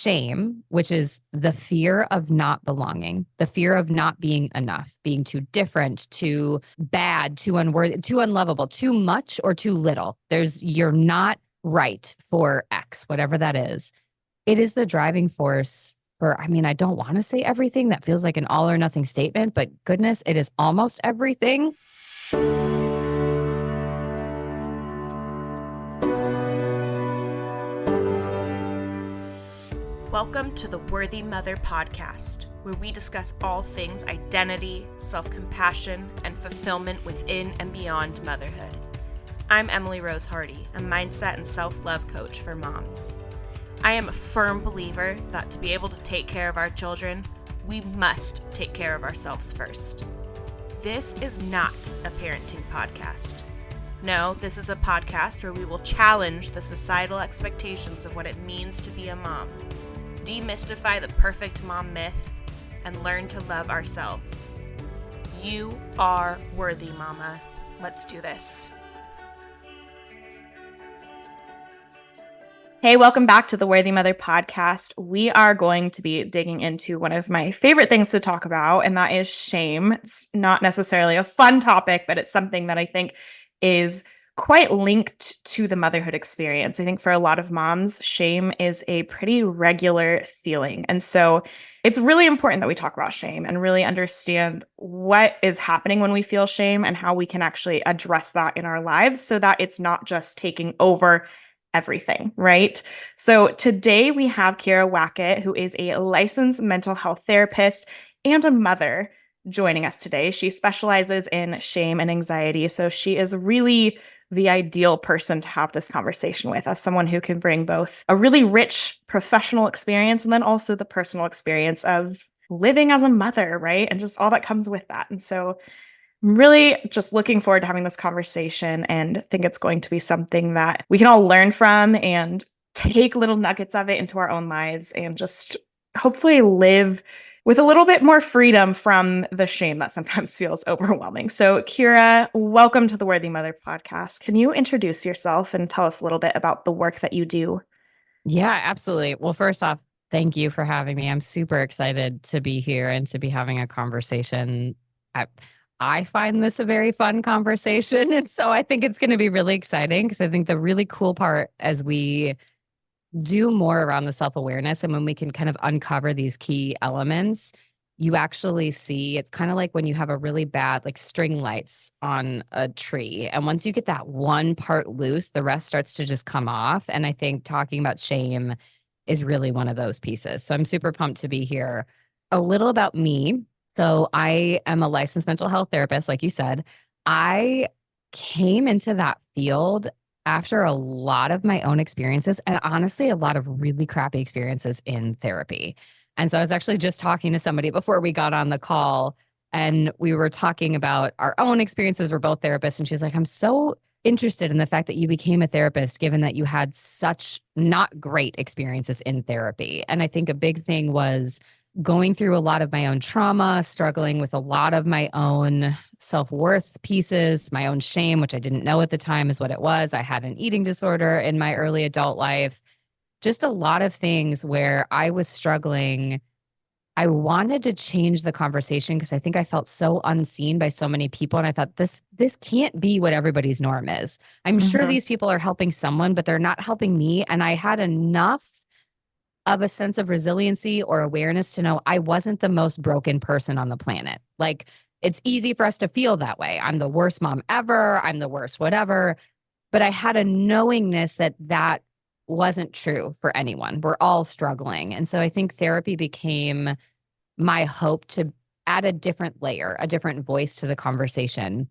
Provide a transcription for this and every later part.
shame, which is the fear of not belonging, the fear of not being enough, being too different, too bad, too unworthy, too unlovable, too much or too little. You're not right for X, whatever that is. It is the driving force for, I don't want to say everything. That feels like an all or nothing statement, but goodness, it is almost everything. Welcome to the Worthy Mother podcast, where we discuss all things identity, self-compassion, and fulfillment within and beyond motherhood. I'm Emily Rose Hardy, a mindset and self-love coach for moms. I am a firm believer that to be able to take care of our children, we must take care of ourselves first. This is not a parenting podcast. No, this is a podcast where we will challenge the societal expectations of what it means to be a mom, demystify the perfect mom myth, and learn to love ourselves. You are worthy, mama. Let's do this. Hey, welcome back to the Worthy Mother podcast. We are going to be digging into one of my favorite things to talk about, and that is shame. It's not necessarily a fun topic, but it's something that I think is quite linked to the motherhood experience. I think for a lot of moms, shame is a pretty regular feeling. And so it's really important that we talk about shame and really understand what is happening when we feel shame and how we can actually address that in our lives so that it's not just taking over everything, right? So today we have Kyira Wackett, who is a licensed mental health therapist and a mother, joining us today. She specializes in shame and anxiety. So she is really the ideal person to have this conversation with, as someone who can bring both a really rich professional experience and then also the personal experience of living as a mother, right? And just all that comes with that. And so I'm really just looking forward to having this conversation and think it's going to be something that we can all learn from and take little nuggets of it into our own lives and just hopefully live with a little bit more freedom from the shame that sometimes feels overwhelming. So Kyira, welcome to the Worthy Mother podcast. Can you introduce yourself and tell us a little bit about the work that you do? Yeah, absolutely. Well, first off, thank you for having me. I'm super excited to be here and to be having a conversation. I find this a very fun conversation. And so I think it's going to be really exciting because I think the really cool part as we do more around the self-awareness and when we can kind of uncover these key elements, you actually see it's kind of like when you have a really bad like string lights on a tree. And once you get that one part loose, the rest starts to just come off. And I think talking about shame is really one of those pieces. So I'm super pumped to be here. A little about me. So I am a licensed mental health therapist, like you said. I came into that field after a lot of my own experiences and honestly, a lot of really crappy experiences in therapy. And so I was actually just talking to somebody before we got on the call and we were talking about our own experiences. We're both therapists. And she's like, I'm so interested in the fact that you became a therapist, given that you had such not great experiences in therapy. And I think a big thing was going through a lot of my own trauma, struggling with a lot of my own self-worth pieces, my own shame, which I didn't know at the time is what it was. I had an eating disorder in my early adult life, just a lot of things where I was struggling. I wanted to change the conversation because I think I felt so unseen by so many people. And I thought this can't be what everybody's norm is. I'm sure these people are helping someone, but they're not helping me. And I had enough of a sense of resiliency or awareness to know I wasn't the most broken person on the planet. Like, it's easy for us to feel that way. I'm the worst mom ever. I'm the worst, whatever. But I had a knowingness that that wasn't true for anyone. We're all struggling. And so I think therapy became my hope to add a different layer, a different voice to the conversation.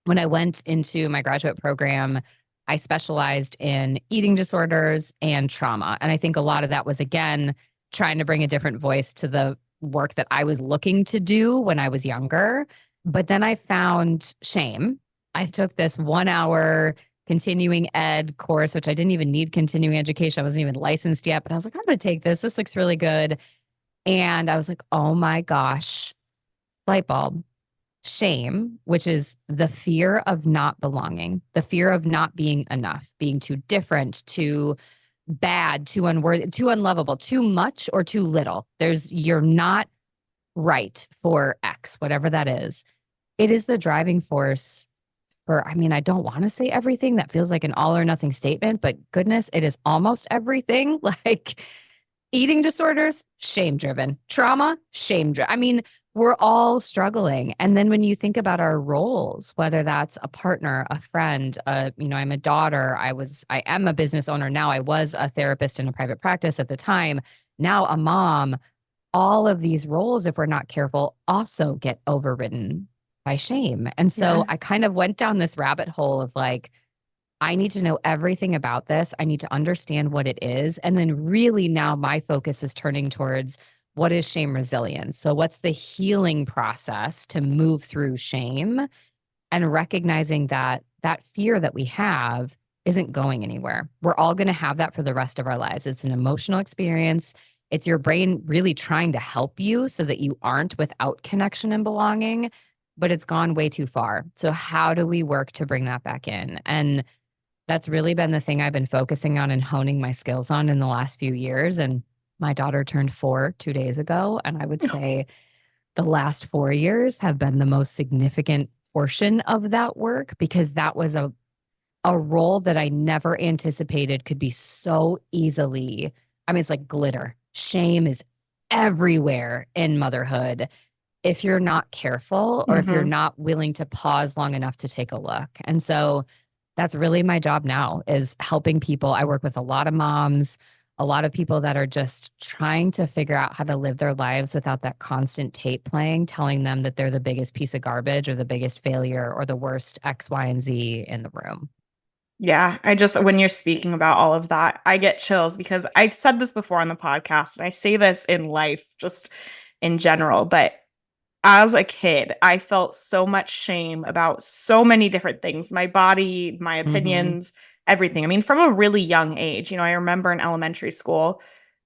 When I went into my graduate program, I specialized in eating disorders and trauma. And I think a lot of that was, again, trying to bring a different voice to the work that I was looking to do when I was younger. But then I found shame. I took this 1-hour continuing ed course, which I didn't even need continuing education. I wasn't even licensed yet, but I was like, I'm going to take this. This looks really good. And I was like, oh my gosh, light bulb. Shame, which is the fear of not belonging, the fear of not being enough, being too different, too bad, too unworthy, too unlovable, too much or too little. You're not right for X, whatever that is. It is the driving force for, I mean, I don't want to say everything. That feels like an all or nothing statement, but goodness, it is almost everything. Like eating disorders, shame driven. Trauma, shame driven. I mean, we're all struggling. And then when you think about our roles, whether that's a partner, a friend, I'm a daughter, I am a business owner now. I was a therapist in a private practice at the time. Now a mom. All of these roles, if we're not careful, also get overridden by shame. And so Yeah. I kind of went down this rabbit hole of like, I need to know everything about this. I need to understand what it is. And then really now my focus is turning towards what is shame resilience? So what's the healing process to move through shame and recognizing that that fear that we have isn't going anywhere. We're all going to have that for the rest of our lives. It's an emotional experience. It's your brain really trying to help you so that you aren't without connection and belonging, but it's gone way too far. So how do we work to bring that back in? And that's really been the thing I've been focusing on and honing my skills on in the last few years. And my daughter turned 4 2 days ago. And I would say the last 4 years have been the most significant portion of that work because that was a role that I never anticipated could be so easily. I mean, it's like glitter. Shame is everywhere in motherhood if you're not careful or if you're Mhm. not willing to pause long enough to take a look. And so that's really my job now is helping people. I work with a lot of moms, a lot of people that are just trying to figure out how to live their lives without that constant tape playing, telling them that they're the biggest piece of garbage or the biggest failure or the worst X, Y, and Z in the room. Yeah, when you're speaking about all of that, I get chills because I've said this before on the podcast, and I say this in life, just in general. But as a kid, I felt so much shame about so many different things, my body, my Mm-hmm. opinions, everything. I mean, from a really young age, I remember in elementary school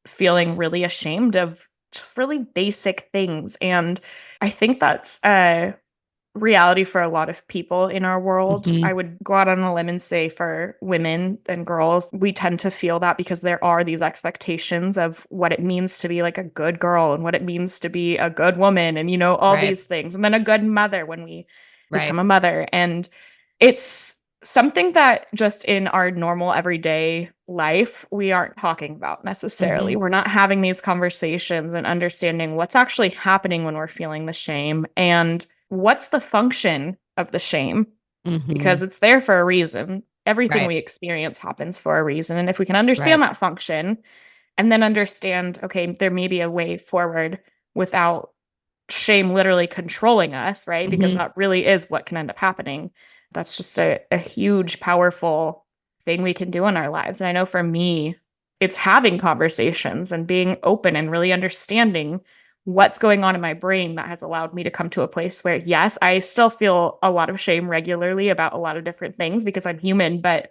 feeling really ashamed of just really basic things. And I think that's reality for a lot of people in our world. Mm-hmm. I would go out on a limb and say for women and girls, we tend to feel that because there are these expectations of what it means to be like a good girl and what it means to be a good woman and, all Right. these things. And then a good mother when we Right. become a mother. And it's something that just in our normal everyday life, we aren't talking about necessarily. Mm-hmm. We're not having these conversations and understanding what's actually happening when we're feeling the shame and what's the function of the shame Mm-hmm. because it's there for a reason. Everything Right. we experience happens for a reason. And if we can Right. understand that function and then understand, okay, there may be a way forward without shame literally controlling us, right? Because Mm-hmm. that really is what can end up happening. That's just a huge, powerful thing we can do in our lives. And I know for me, it's having conversations and being open and really understanding what's going on in my brain that has allowed me to come to a place where, yes, I still feel a lot of shame regularly about a lot of different things because I'm human, but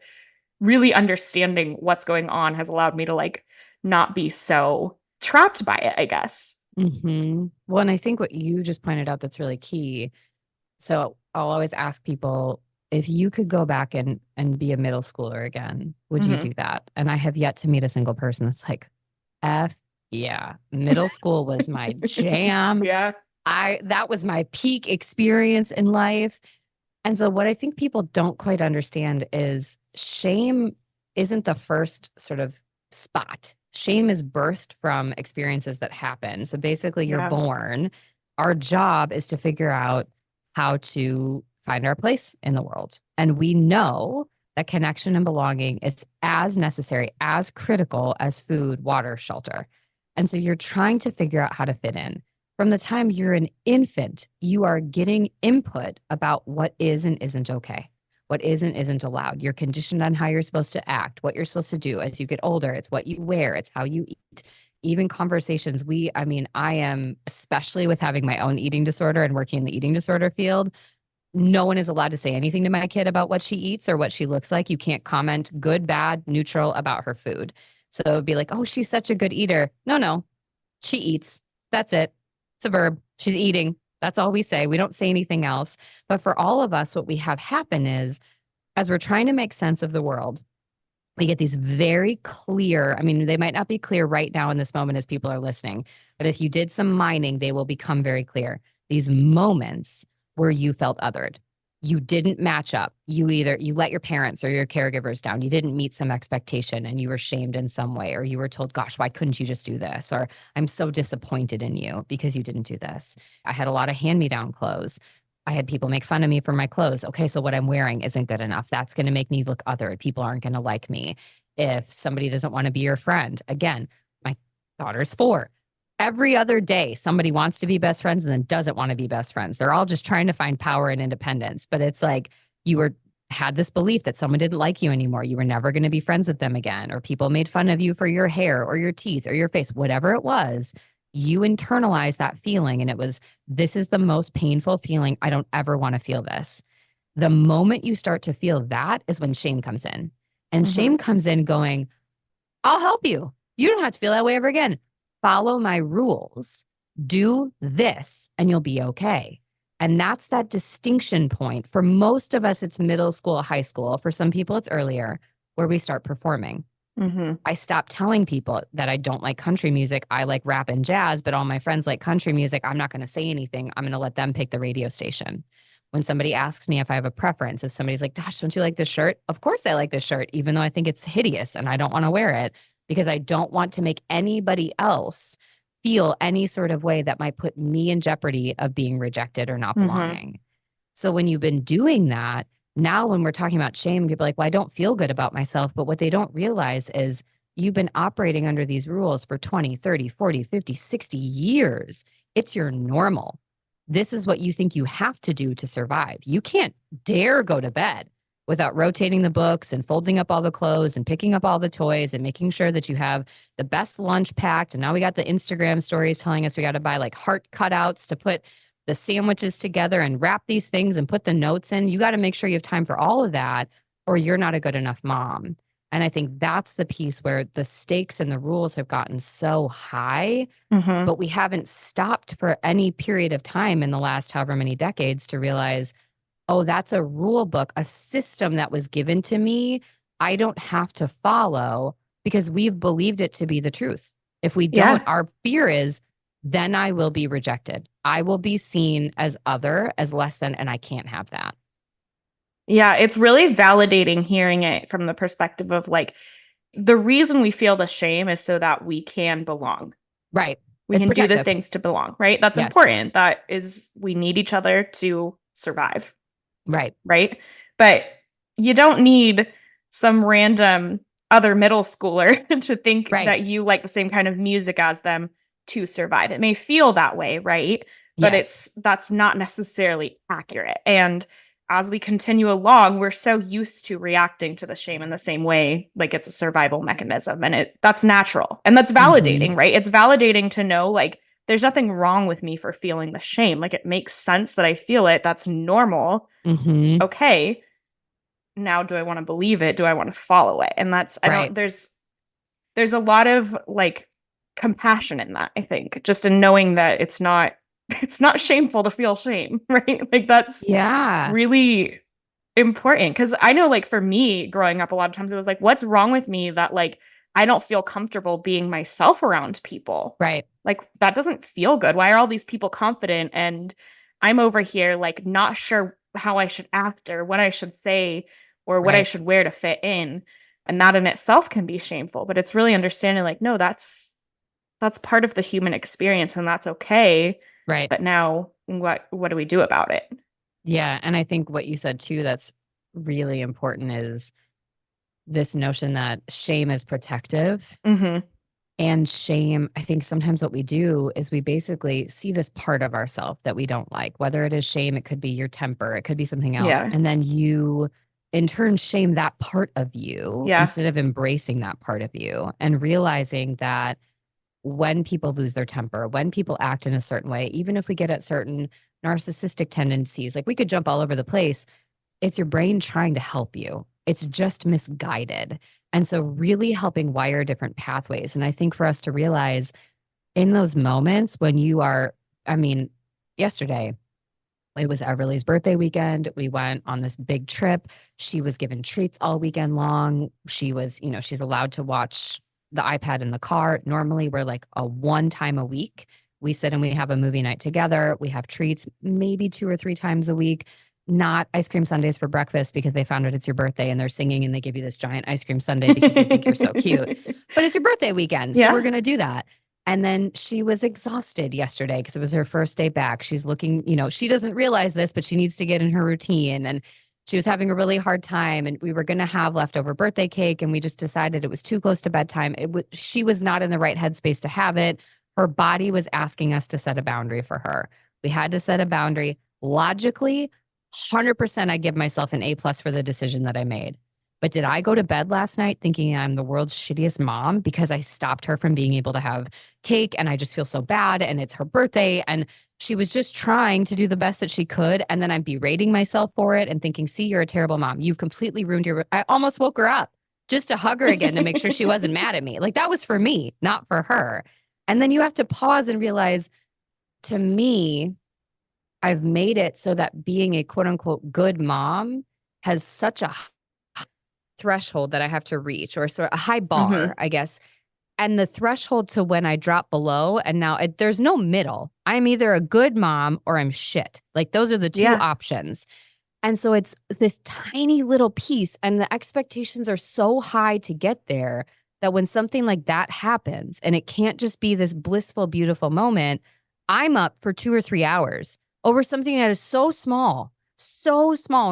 really understanding what's going on has allowed me to like not be so trapped by it, I guess. Mm-hmm. Well, and I think what you just pointed out that's really key. So I'll always ask people if you could go back and be a middle schooler again, would you Mhm. do that? And I have yet to meet a single person that's like, F yeah, middle school was my jam. Yeah. That was my peak experience in life. And so what I think people don't quite understand is shame isn't the first sort of spot. Shame is birthed from experiences that happen. So basically you're Yeah. born. Our job is to figure out how to find our place in the world. And we know that connection and belonging is as necessary, as critical as food, water, shelter. And so you're trying to figure out how to fit in. From the time you're an infant, you are getting input about what is and isn't okay, what is and isn't allowed. You're conditioned on how you're supposed to act, what you're supposed to do. As you get older, it's what you wear, it's how you eat. Even conversations, I mean, I am, especially with having my own eating disorder and working in the eating disorder field, no one is allowed to say anything to my kid about what she eats or what she looks like. You can't comment good, bad, neutral about her food. So it would be like, oh, she's such a good eater. No, no, she eats. That's it. It's a verb. She's eating. That's all we say. We don't say anything else. But for all of us, what we have happen is as we're trying to make sense of the world, We get these very clear, I mean, they might not be clear right now in this moment as people are listening, but if you did some mining, they will become very clear. These moments where you felt othered. You didn't match up. You let your parents or your caregivers down. You didn't meet some expectation and you were shamed in some way, or you were told, gosh, why couldn't you just do this? Or I'm so disappointed in you because you didn't do this. I had a lot of hand-me-down clothes. I had people make fun of me for my clothes. Okay, so what I'm wearing isn't good enough. That's going to make me look othered. People aren't going to like me. If somebody doesn't want to be your friend, again, my daughter's 4. Every other day, somebody wants to be best friends and then doesn't want to be best friends. They're all just trying to find power and independence. But it's like had this belief that someone didn't like you anymore. You were never going to be friends with them again, or people made fun of you for your hair or your teeth or your face, whatever it was. You internalized that feeling, and it was, this is the most painful feeling. I don't ever want to feel this. The moment you start to feel that is when shame comes in. And shame comes in going, I'll help you. You don't have to feel that way ever again. Follow my rules. Do this, and you'll be okay. And that's that distinction point. For most of us, it's middle school, high school. For some people, it's earlier, where we start performing. I stopped telling people that I don't like country music. I like rap and jazz, but all my friends like country music. I'm not going to say anything. I'm going to let them pick the radio station. When somebody asks me if I have a preference, if somebody's like, Gosh, don't you like this shirt? Of course I like this shirt, even though I think it's hideous and I don't want to wear it, because I don't want to make anybody else feel any sort of way that might put me in jeopardy of being rejected or not belonging. So when you've been doing that, now when we're talking about shame, people are like, well, I don't feel good about myself. But what they don't realize is you've been operating under these rules for 20, 30, 40, 50, 60 years. It's your normal. This is what you think you have to do to survive. You can't dare go to bed without rotating the books and folding up all the clothes and picking up all the toys and making sure that you have the best lunch packed. And now we got the Instagram stories telling us we got to buy like heart cutouts to put the sandwiches together and wrap these things and put the notes in. You got to make sure you have time for all of that, or you're not a good enough mom. And I think that's the piece where the stakes and the rules have gotten so high, but we haven't stopped for any period of time in the last however many decades to realize, oh, that's a rule book, a system that was given to me. I don't have to follow because we've believed it to be the truth. If we don't, our fear is, then I will be rejected. I will be seen as other, as less than, and I can't have that. Yeah, it's really validating hearing it from the perspective of like, the reason we feel the shame is so that we can belong. Right. We can do the things to belong, right? That's important. That is, we need each other to survive. Right. Right. But you don't need some random other middle schooler to think that you like the same kind of music as them to survive. It may feel that way, right? But that's not necessarily accurate. And as we continue along, we're so used to reacting to the shame in the same way, like it's a survival mechanism, and that's natural. And that's validating, right? It's validating to know like there's nothing wrong with me for feeling the shame. Like it makes sense that I feel it. That's I Okay. Now do I want to believe it? Do I want to follow it? And that's there's a lot of like compassion in that, I think, just in knowing that it's not shameful to feel shame, right? Like that's really important. Cause I know like for me growing up, a lot of times it was like, what's wrong with me that like I don't feel comfortable being myself around people? Right. Like that doesn't feel good. Why are all these people confident and I'm over here like not sure how I should act or what I should say or what I should wear to fit in? And that in itself can be shameful, but it's really understanding like, no, that's part of the human experience and that's okay. Right. But now what do we do about it? Yeah. And I think what you said too, that's really important, is this notion that shame is protective. And shame, I think sometimes what we do is we basically see this part of ourselves that we don't like. Whether it is shame, it could be your temper, it could be something else. And then you in turn shame that part of you instead of embracing that part of you and realizing that when people lose their temper, when people act in a certain way, even if we get at certain narcissistic tendencies, like we could jump all over the place, it's your brain trying to help you. It's just misguided. And so really helping wire different pathways. And I think for us to realize in those moments when you are, I mean, yesterday, It was Everly's birthday weekend. We went on this big trip. She was given treats all weekend long. She was, she's allowed to watch the iPad in the car. Normally, we're like a one time a week. We sit and we have a movie night together. We have treats maybe 2 or 3 times a week, not ice cream sundaes for breakfast because they found out it's your birthday and they're singing and they give you this giant ice cream sundae because they think you're so cute. But it's your birthday weekend. So we're going to do that. And then she was exhausted yesterday because it was her first day back. She's looking, she doesn't realize this, but she needs to get in her routine. And she was having a really hard time. And we were going to have leftover birthday cake. And we just decided it was too close to bedtime. She was not in the right headspace to have it. Her body was asking us to set a boundary for her. We had to set a boundary. Logically, 100% I give myself an A+ for the decision that I made. But did I go to bed last night thinking I'm the world's shittiest mom because I stopped her from being able to have cake and I just feel so bad and it's her birthday and she was just trying to do the best that she could, and then I'm berating myself for it and thinking, see, you're a terrible mom. You've completely ruined I almost woke her up just to hug her again to make sure she wasn't mad at me. Like that was for me, not for her. And then you have to pause and realize, to me, I've made it so that being a quote unquote good mom has such a threshold that I have to reach, or sort of a high bar, I guess. And the threshold to when I drop below, and now there's no middle. I'm either a good mom or I'm shit. Like those are the two options. And so it's this tiny little piece, and the expectations are so high to get there that when something like that happens, and it can't just be this blissful, beautiful moment, I'm up for 2 or 3 hours over something that is so small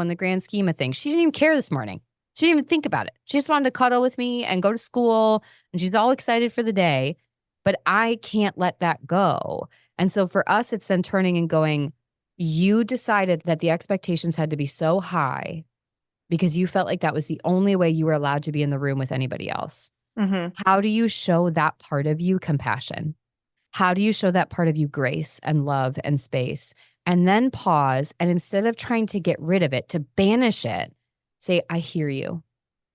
in the grand scheme of things. She didn't even care this morning. She didn't even think about it. She just wanted to cuddle with me and go to school, and she's all excited for the day, but I can't let that go. And so for us, it's then turning and going, you decided that the expectations had to be so high because you felt like that was the only way you were allowed to be in the room with anybody else. How do you show that part of you compassion? How do you show that part of you grace and love and space? And then pause, and instead of trying to get rid of it, to banish it, say, I hear you.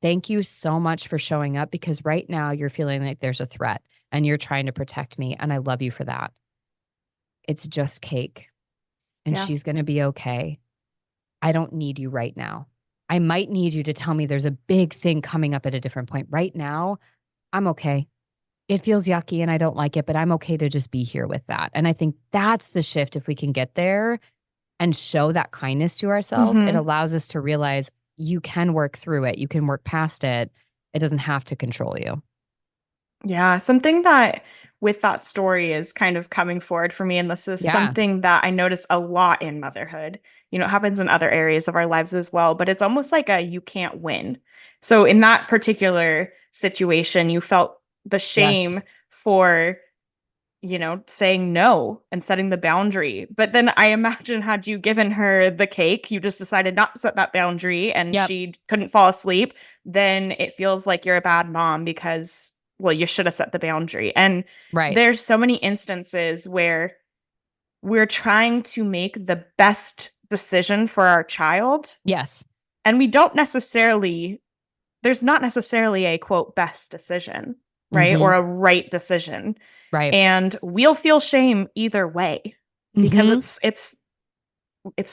Thank you so much for showing up, because right now you're feeling like there's a threat and you're trying to protect me. And I love you for that. It's just cake and she's going to be okay. I don't need you right now. I might need you to tell me there's a big thing coming up at a different point. Right now, I'm okay. It feels yucky and I don't like it, but I'm okay to just be here with that. And I think that's the shift. If we can get there and show that kindness to ourselves, it allows us to realize you can work through it. You can work past it. It doesn't have to control you. Yeah, something that with that story is kind of coming forward for me, and this is something that I notice a lot in motherhood. It happens in other areas of our lives as well, but it's almost like a you can't win. So in that particular situation, you felt the shame for saying no and setting the boundary. But then I imagine, had you given her the cake, you just decided not to set that boundary and she couldn't fall asleep, then it feels like you're a bad mom because, well, you should have set the boundary. And there's so many instances where we're trying to make the best decision for our child. Yes. And there's not necessarily a quote best decision, right? Or a right decision. Right. And we'll feel shame either way because it's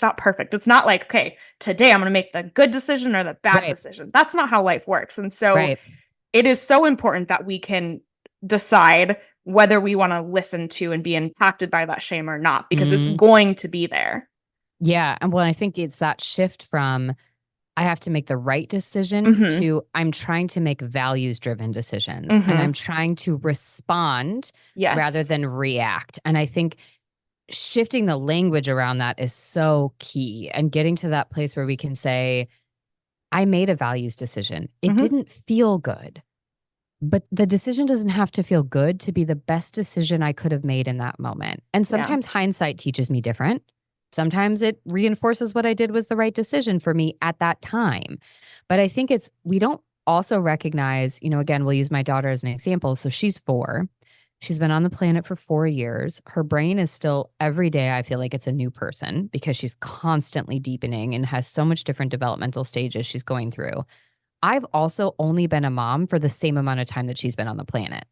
not perfect. It's not like, okay, today I'm going to make the good decision or the bad decision. That's not how life works. And so it is so important that we can decide whether we want to listen to and be impacted by that shame or not, because it's going to be there. Yeah. And well, I think it's that shift from I have to make the right decision to I'm trying to make values-driven decisions and I'm trying to respond rather than react. And I think shifting the language around that is so key, and getting to that place where we can say, I made a values decision. It didn't feel good, but the decision doesn't have to feel good to be the best decision I could have made in that moment. And sometimes hindsight teaches me different. Sometimes it reinforces what I did was the right decision for me at that time. But I think we don't also recognize, again, we'll use my daughter as an example. So she's 4. She's been on the planet for 4 years. Her brain is still, every day, I feel like it's a new person because she's constantly deepening and has so much different developmental stages she's going through. I've also only been a mom for the same amount of time that she's been on the planet.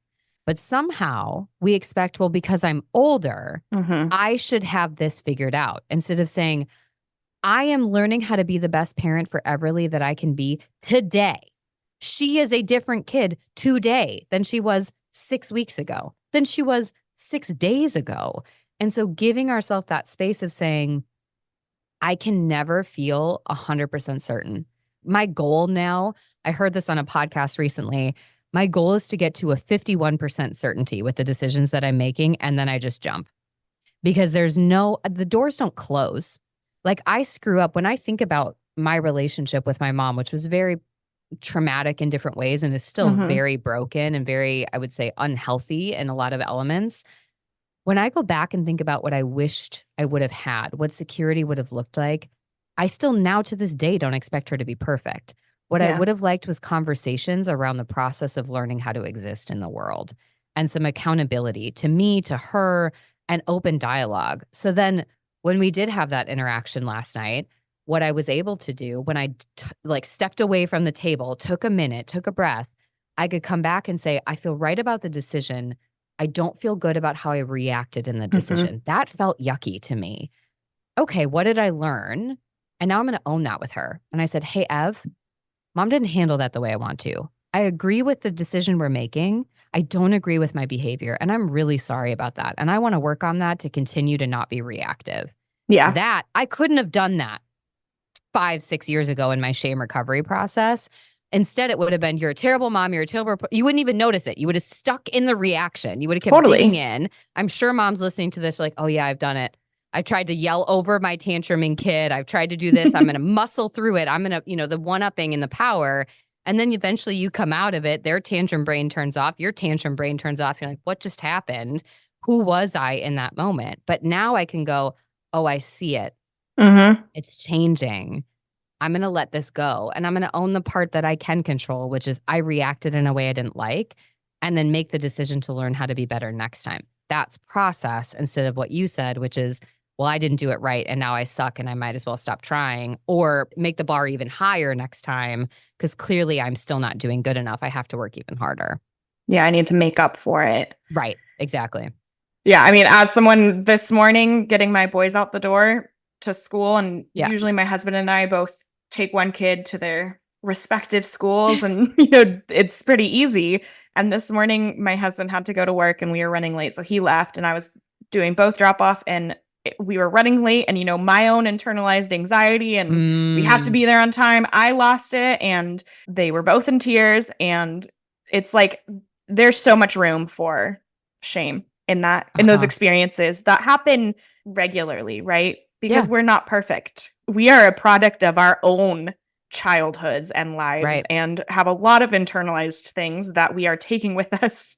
But somehow we expect, well, because I'm older, Mhm. I should have this figured out instead of saying, I am learning how to be the best parent for Everly that I can be today. She is a different kid today than she was 6 weeks ago, than she was 6 days ago. And so giving ourselves that space of saying, I can never feel 100% certain. My goal now, I heard this on a podcast recently. My goal is to get to a 51% certainty with the decisions that I'm making. And then I just jump because the doors don't close. Like I screw up when I think about my relationship with my mom, which was very traumatic in different ways and is still Mhm. very broken and very, I would say, unhealthy in a lot of elements. When I go back and think about what I wished I would have had, what security would have looked like, I still now to this day don't expect her to be perfect. What I Yeah. would have liked was conversations around the process of learning how to exist in the world and some accountability to me, to her, and open dialogue. So then when we did have that interaction last night, what I was able to do when like stepped away from the table, took a minute, took a breath, I could come back and say, I feel right about the decision. I don't feel good about how I reacted in the Mhm. decision. That felt yucky to me. Okay, what did I learn? And now I'm going to own that with her. And I said, hey, Ev, mom didn't handle that the way I want to. I agree with the decision we're making. I don't agree with my behavior. And I'm really sorry about that. And I want to work on that to continue to not be reactive. Yeah. That I couldn't have done that 5, 6 years ago in my shame recovery process. Instead, it would have been, you're a terrible mom, you're a terrible, you wouldn't even notice it. You would have stuck in the reaction. You would have kept digging Totally. in. I'm sure mom's listening to this, like, oh yeah, I've done it. I tried to yell over my tantruming kid. I've tried to do this. I'm going to muscle through it. I'm going to, the one-upping and the power. And then eventually you come out of it. Their tantrum brain turns off. Your tantrum brain turns off. You're like, what just happened? Who was I in that moment? But now I can go, oh, I see it. Mhm. It's changing. I'm going to let this go and I'm going to own the part that I can control, which is I reacted in a way I didn't like, and then make the decision to learn how to be better next time. That's process instead of what you said, which is, well, I didn't do it right and now I suck and I might as well stop trying or make the bar even higher next time because clearly I'm still not doing good enough. I have to work even harder. Yeah, I need to make up for it. Right. Exactly. Yeah, I mean, as someone this morning getting my boys out the door to school, and Yeah. usually my husband and I both take one kid to their respective schools, and it's pretty easy. And this morning, my husband had to go to work, and we were running late, so he left, and I was doing both drop off, and we were running late, and my own internalized anxiety, and we have to Mm, be there on time. I lost it, and they were both in tears, and it's like there's so much room for shame in those uh-huh. experiences that happen regularly, right? Because Yeah. we're not perfect. We are a product of our own childhoods and lives Right. and have a lot of internalized things that we are taking with us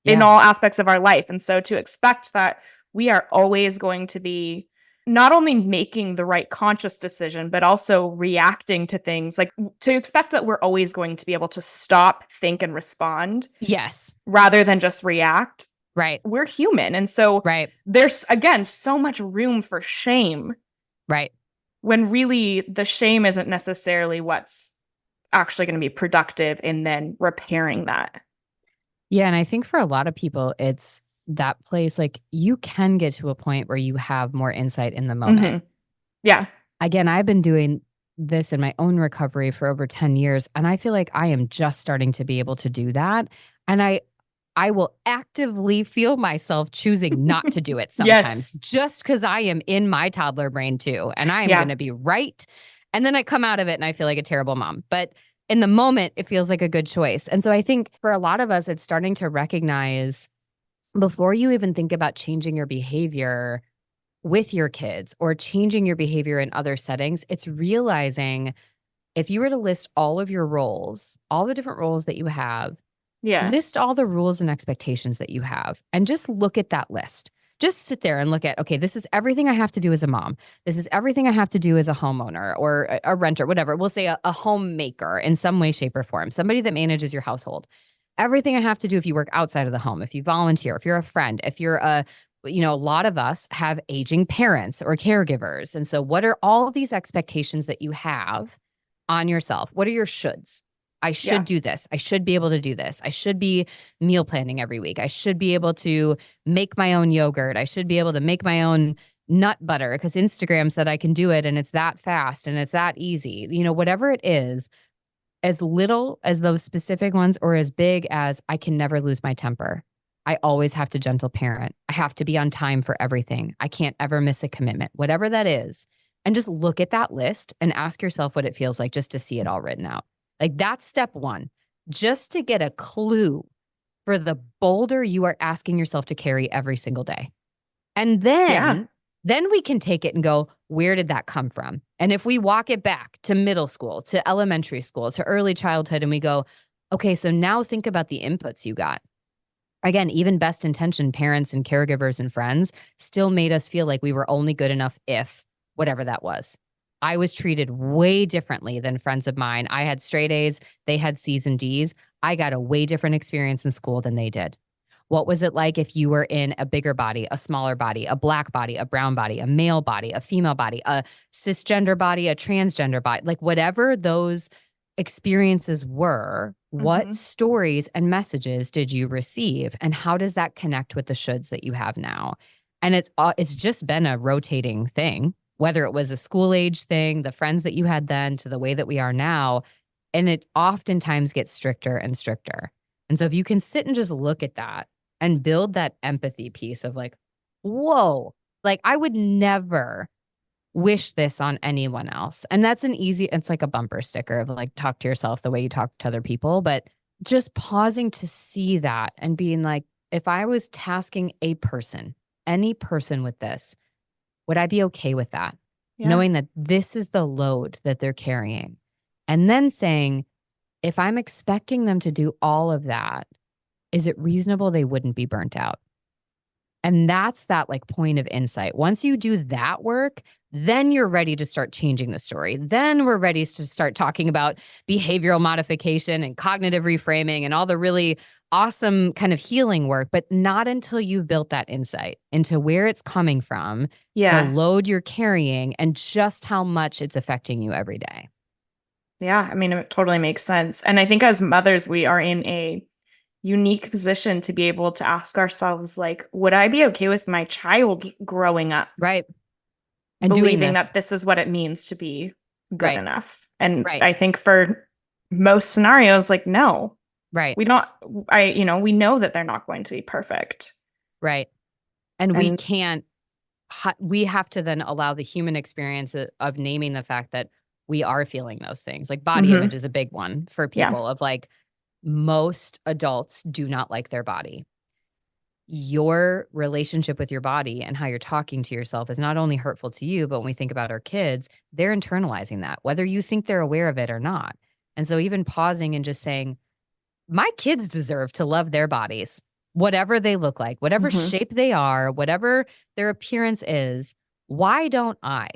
in Yeah. all aspects of our life. And so to expect that we are always going to be not only making the right conscious decision, but also reacting to things, like to expect that we're always going to be able to stop, think, and respond Yes. rather than just react. Right. We're human. And so Right. there's, again, so much room for shame Right. when really the shame isn't necessarily what's actually going to be productive in then repairing that. Yeah, and I think for a lot of people, it's that place, like, you can get to a point where you have more insight in the moment. Mhm. Yeah. Again, I've been doing this in my own recovery for over 10 years, and I feel like I am just starting to be able to do that, and I will actively feel myself choosing not to do it sometimes Yes. just because I am in my toddler brain too, and I am Yeah. gonna be right, and then I come out of it and I feel like a terrible mom, but in the moment, it feels like a good choice, and so I think for a lot of us, it's starting to recognize before you even think about changing your behavior with your kids or changing your behavior in other settings, it's realizing if you were to list all of your roles, all the different roles that you have, Yeah. list all the rules and expectations that you have, and just look at that list. Just sit there and look at, okay, this is everything I have to do as a mom. This is everything I have to do as a homeowner or a renter, whatever. We'll say a homemaker in some way, shape, or form, somebody that manages your household. Everything I have to do if you work outside of the home, if you volunteer, if you're a friend, if you're a lot of us have aging parents or caregivers. And so, what are all of these expectations that you have on yourself? What are your shoulds? I should do this. I should be able to do this. I should be meal planning every week. I should be able to make my own yogurt. I should be able to make my own nut butter because Instagram said I can do it and it's that fast and it's that easy. Whatever it is, as little as those specific ones or as big as I can never lose my temper. I always have to gentle parent. I have to be on time for everything. I can't ever miss a commitment, whatever that is. And just look at that list and ask yourself what it feels like just to see it all written out. Like that's step one, just to get a clue for the boulder you are asking yourself to carry every single day. And then we can take it and go, where did that come from? And if we walk it back to middle school, to elementary school, to early childhood, and we go, okay, so now think about the inputs you got. Again, even best intentioned parents and caregivers and friends still made us feel like we were only good enough if whatever that was. I was treated way differently than friends of mine. I had straight A's, they had C's and D's. I got a way different experience in school than they did. What was it like if you were in a bigger body, a smaller body, a black body, a brown body, a male body, a female body, a cisgender body, a transgender body, like whatever those experiences were, what stories and messages did you receive? And how does that connect with the shoulds that you have now? And it's just been a rotating thing, whether it was a school age thing, the friends that you had then to the way that we are now. And it oftentimes gets stricter and stricter. And so if you can sit and just look at that and build that empathy piece of like, whoa, like I would never wish this on anyone else. And that's it's like a bumper sticker of like, talk to yourself the way you talk to other people. But just pausing to see that and being like, if I was tasking a person, any person with this, would I be okay with that? Yeah. Knowing that this is the load that they're carrying. And then saying, if I'm expecting them to do all of that, is it reasonable they wouldn't be burnt out? And that's that like point of insight. Once you do that work, then you're ready to start changing the story. Then we're ready to start talking about behavioral modification and cognitive reframing and all the really awesome kind of healing work, but not until you've built that insight into where it's coming from, the load you're carrying, and just how much it's affecting you every day. Yeah, I mean, it totally makes sense. And I think as mothers, we are in a unique position to be able to ask ourselves, like, would I be okay with my child growing up? Right. And believing that this is what it means to be good enough. And I think for most scenarios, like, no. Right. We know that they're not going to be perfect. Right. And we can't, we have to then allow the human experience of naming the fact that we are feeling those things. Like body image is a big one for people of like, most adults do not like their body. Your relationship with your body and how you're talking to yourself is not only hurtful to you, but when we think about our kids, they're internalizing that, whether you think they're aware of it or not. And so even pausing and just saying, my kids deserve to love their bodies, whatever they look like, whatever shape they are, whatever their appearance is. Why don't I?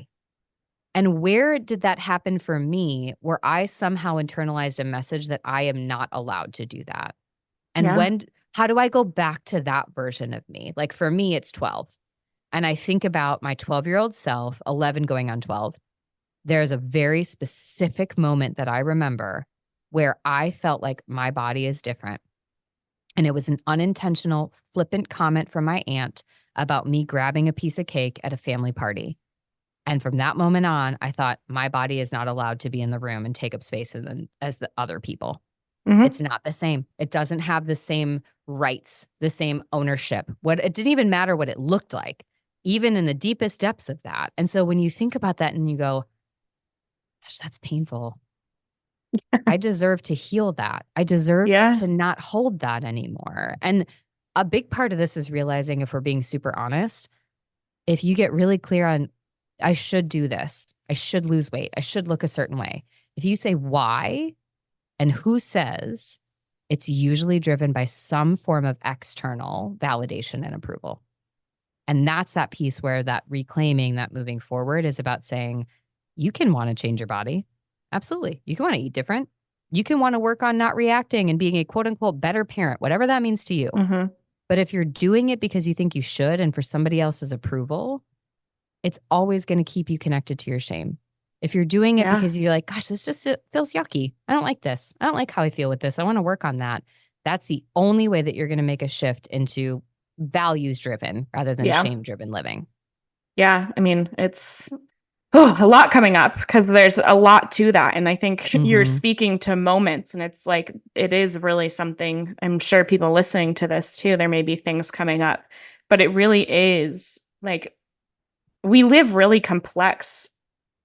And where did that happen for me, where I somehow internalized a message that I am not allowed to do that? And how do I go back to that version of me? Like for me, it's 12. And I think about my 12-year-old self, 11 going on 12. There's a very specific moment that I remember where I felt like my body is different. And it was an unintentional, flippant comment from my aunt about me grabbing a piece of cake at a family party. And from that moment on, I thought my body is not allowed to be in the room and take up space as the other people. It's not the same. It doesn't have the same rights, the same ownership. It didn't even matter what it looked like, even in the deepest depths of that. And so when you think about that and you go, gosh, that's painful. I deserve to heal that. I deserve to not hold that anymore. And a big part of this is realizing, if we're being super honest, if you get really clear on, I should do this, I should lose weight, I should look a certain way. If you say why and who says, it's usually driven by some form of external validation and approval. And that's that piece where that reclaiming, that moving forward is about saying, you can want to change your body. Absolutely. You can want to eat different. You can want to work on not reacting and being a quote unquote better parent, whatever that means to you. But if you're doing it because you think you should and for somebody else's approval, it's always going to keep you connected to your shame. If you're doing it Yeah. because you're like, gosh, this just feels yucky. I don't like this. I don't like how I feel with this. I want to work on that. That's the only way that you're going to make a shift into values driven rather than Yeah. shame driven living. Yeah. I mean, it's a lot coming up because there's a lot to that. And I think you're Mm-hmm. speaking to moments, and it's like, it is really something. I'm sure people listening to this too, there may be things coming up, but it really is like we live really complex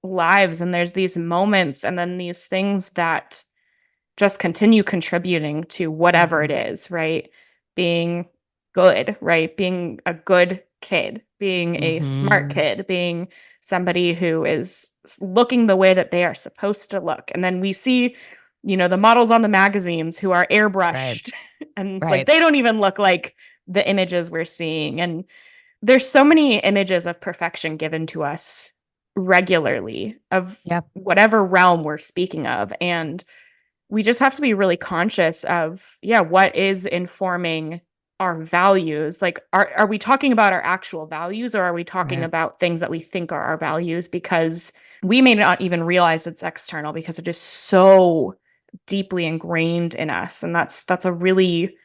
lives, and there's these moments and then these things that just continue contributing to whatever it Mm-hmm. is, right? Being good, right? Being a good kid, being a smart Mm-hmm. kid, being somebody who is looking the way that they are supposed to look. And then we see, the models on the magazines who are Right. airbrushed and it's like Right. they don't even look like the images we're seeing. And there's so many images of perfection given to us regularly of Yep. whatever realm we're speaking of. And we just have to be really conscious of, yeah, what is informing our values? Like, are we talking about our actual values, or are we talking Right. about things that we think are our values? Because we may not even realize it's external because it is so deeply ingrained in us. And that's a really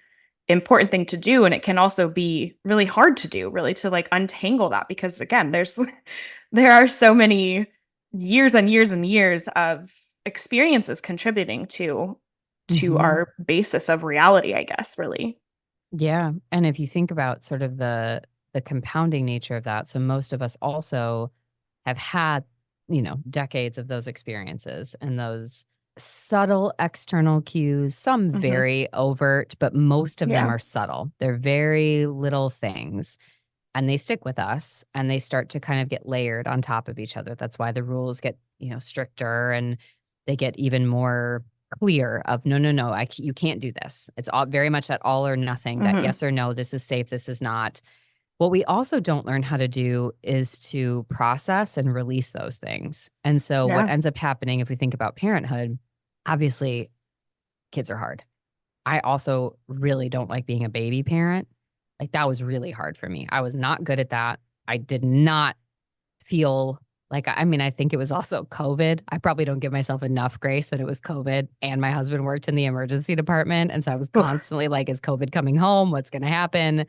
important thing to do. And it can also be really hard to do, really, to like untangle that, because again, there are so many years and years and years of experiences contributing to Mm-hmm. our basis of reality, I guess, really. Yeah. And if you think about sort of the compounding nature of that, so most of us also have had, decades of those experiences and those subtle external cues, some Hmm. very overt, but most of them Yeah. are subtle. They're very little things and they stick with us and they start to kind of get layered on top of each other. That's why the rules get, stricter and they get even more clear of no, no, no, you can't do this. It's all very much that all or nothing, that Hmm. yes or no, this is safe, this is not. What we also don't learn how to do is to process and release those things. And so what Yeah. ends up happening if we think about parenthood, obviously kids are hard. I also really don't like being a baby parent. Like that was really hard for me. I was not good at that. I did not feel like, I mean, I think it was also COVID. I probably don't give myself enough grace that it was COVID and my husband worked in the emergency department. And so I was Ugh. constantly like, is COVID coming home? What's going to happen?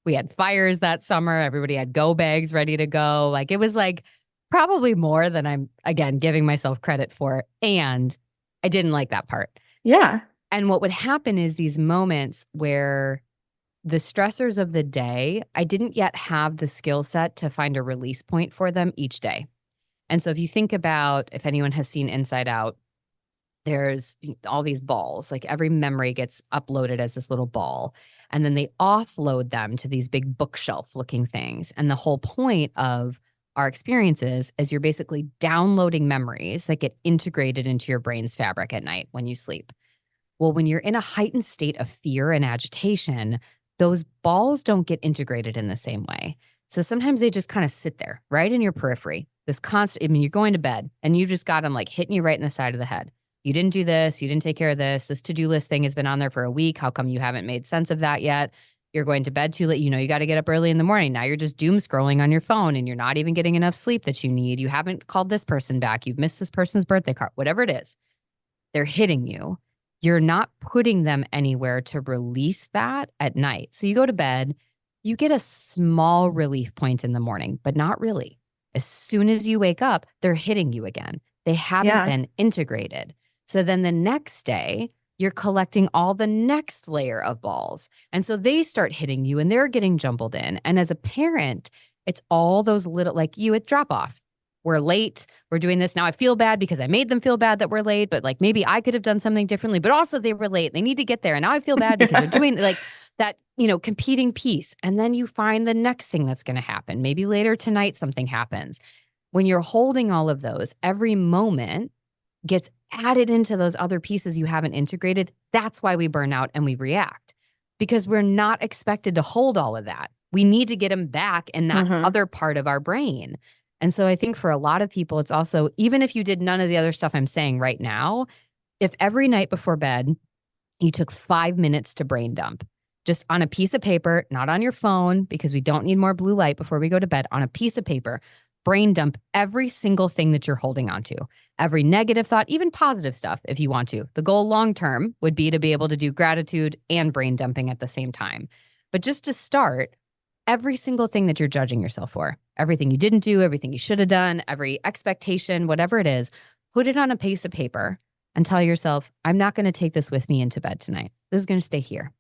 We had fires that summer. Everybody had go bags ready to go. Like it was like probably more than I'm, again, giving myself credit for. And I didn't like that part. Yeah. And what would happen is these moments where the stressors of the day, I didn't yet have the skill set to find a release point for them each day. And so if you think about, if anyone has seen Inside Out, there's all these balls, like every memory gets uploaded as this little ball. And then they offload them to these big bookshelf looking things. And the whole point of our experiences is you're basically downloading memories that get integrated into your brain's fabric at night when you sleep. Well, when you're in a heightened state of fear and agitation, those balls don't get integrated in the same way. So sometimes they just kind of sit there right in your periphery. This constant, I mean, you're going to bed and you just got them like hitting you right in the side of the head. You didn't do this. You didn't take care of this. This to do list thing has been on there for a week. How come you haven't made sense of that yet? You're going to bed too late. You got to get up early in the morning. Now you're just doom scrolling on your phone and you're not even getting enough sleep that you need. You haven't called this person back. You've missed this person's birthday card, whatever it is. They're hitting you. You're not putting them anywhere to release that at night. So you go to bed, you get a small relief point in the morning, but not really. As soon as you wake up, they're hitting you again. They haven't Yeah. been integrated. So then the next day, you're collecting all the next layer of balls. And so they start hitting you and they're getting jumbled in. And as a parent, it's all those little, like you at drop off. We're late. We're doing this. Now I feel bad because I made them feel bad that we're late, but like maybe I could have done something differently, but also they were late. They need to get there. And now I feel bad because they're doing like that, competing piece. And then you find the next thing that's going to happen. Maybe later tonight, something happens. When you're holding all of those, every moment gets added into those other pieces you haven't integrated. That's why we burn out and we react because we're not expected to hold all of that. We need to get them back in that Hmm. other part of our brain. And so I think for a lot of people, it's also, even if you did none of the other stuff I'm saying right now, if every night before bed, you took 5 minutes to brain dump, just on a piece of paper, not on your phone, because we don't need more blue light before we go to bed, on a piece of paper, brain dump every single thing that you're holding on to, every negative thought, even positive stuff if you want to. The goal long term would be to be able to do gratitude and brain dumping at the same time. But just to start, every single thing that you're judging yourself for, everything you didn't do, everything you should have done, every expectation, whatever it is, put it on a piece of paper and tell yourself, I'm not going to take this with me into bed tonight. This is going to stay here.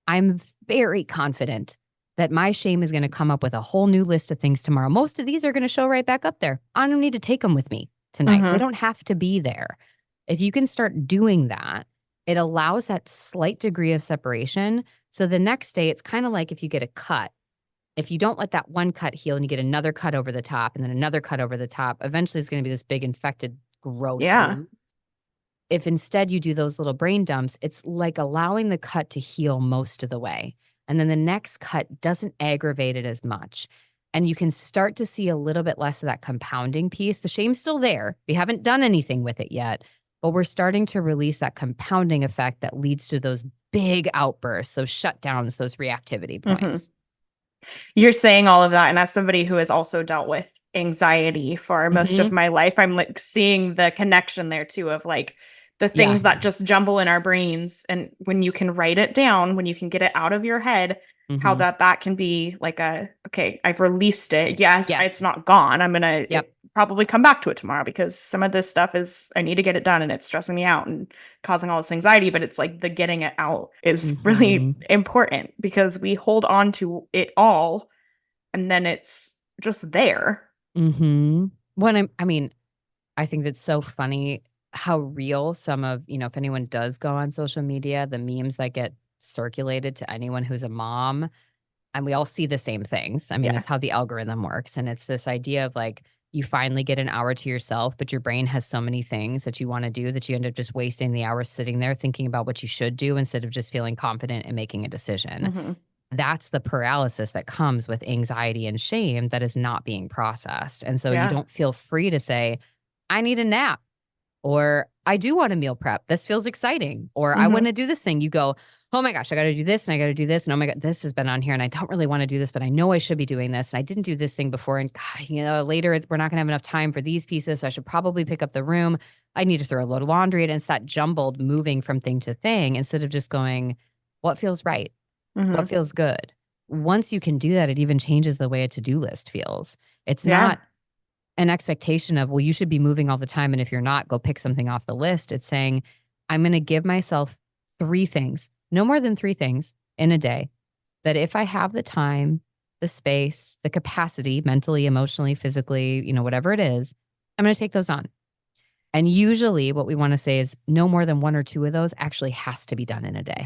I'm very confident that my shame is going to come up with a whole new list of things tomorrow. Most of these are going to show right back up there. I don't need to take them with me tonight. They don't have to be there. If you can start doing that, it allows that slight degree of separation. So the next day, it's kind of like if you get a cut. If you don't let that one cut heal and you get another cut over the top and then another cut over the top, eventually it's going to be this big infected, gross wound. If instead you do those little brain dumps, it's like allowing the cut to heal most of the way. And then the next cut doesn't aggravate it as much. And you can start to see a little bit less of that compounding piece. The shame's still there. We haven't done anything with it yet, but we're starting to release that compounding effect that leads to those big outbursts, those shutdowns, those reactivity points. You're saying all of that. And as somebody who has also dealt with anxiety for most of my life, I'm like seeing the connection there too of like the things that just jumble in our brains. And when you can write it down, when you can get it out of your head, how that can be like okay, I've released it. Yes. It's not gone. I'm going to probably come back to it tomorrow because some of this stuff I need to get it done and it's stressing me out and causing all this anxiety. But it's like the getting it out is really important because we hold on to it all and then it's just there. When I think that's so funny how real some of, if anyone does go on social media, the memes that get circulated to anyone who's a mom, and we all see the same things. It's how the algorithm works. And it's this idea of like, you finally get an hour to yourself, but your brain has so many things that you want to do that you end up just wasting the hours sitting there thinking about what you should do instead of just feeling confident and making a decision. That's the paralysis that comes with anxiety and shame that is not being processed. And so you don't feel free to say, I need a nap, or I do want to meal prep. This feels exciting. Or I want to do this thing. You go, oh my gosh, I got to do this and I got to do this. And oh my God, this has been on here and I don't really want to do this, but I know I should be doing this. And I didn't do this thing before. And God, later we're not going to have enough time for these pieces. So I should probably pick up the room. I need to throw a load of laundry. And it's that jumbled moving from thing to thing instead of just going, what feels right? What feels good? Once you can do that, it even changes the way a to-do list feels. It's not an expectation of, well, you should be moving all the time. And if you're not, go pick something off the list. It's saying, I'm going to give myself 3 things, no more than 3 things in a day, that if I have the time, the space, the capacity, mentally, emotionally, physically, whatever it is, I'm going to take those on. And usually what we want to say is no more than 1 or 2 of those actually has to be done in a day.